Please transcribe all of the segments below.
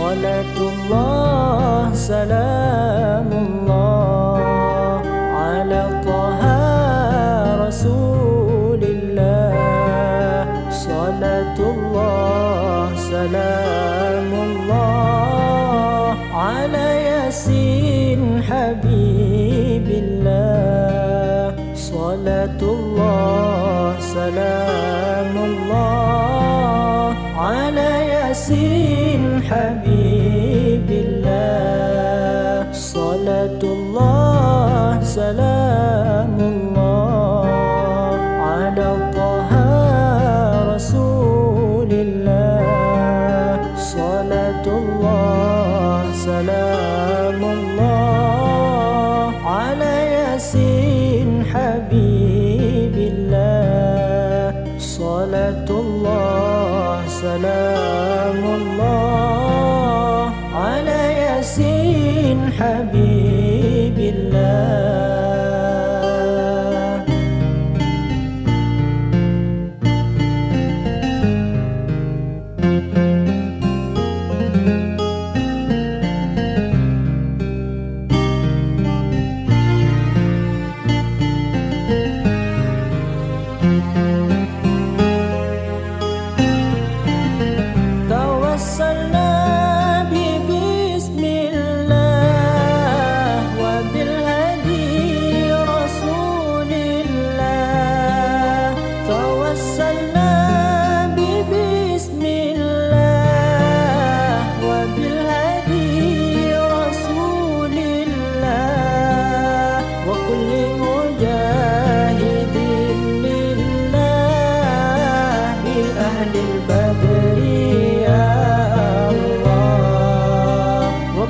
Salatullah, salamullah ala Taha Rasulillah. Salatullah, salamullah ala Yasin Habibillah. Salatullah, salamullah ala Yasin Habibillah. Salatullah, salamullah ala Taha Rasulillah. Salatullah, salamullah ala Yasin Habibillah. Salatullah, salamullah ala Yasin Habibillah.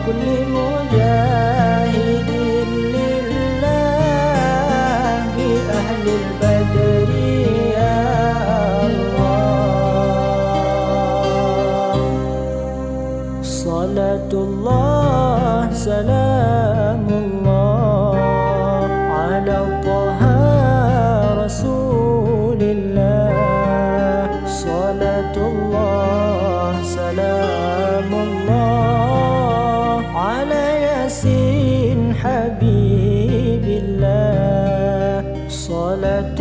كل مجاهد لله بأهل البدر يا الله. صلاة الله سلام الله على طه رسول الله. صلاة الله سلام الله على ياسين حبيب الله. صلاة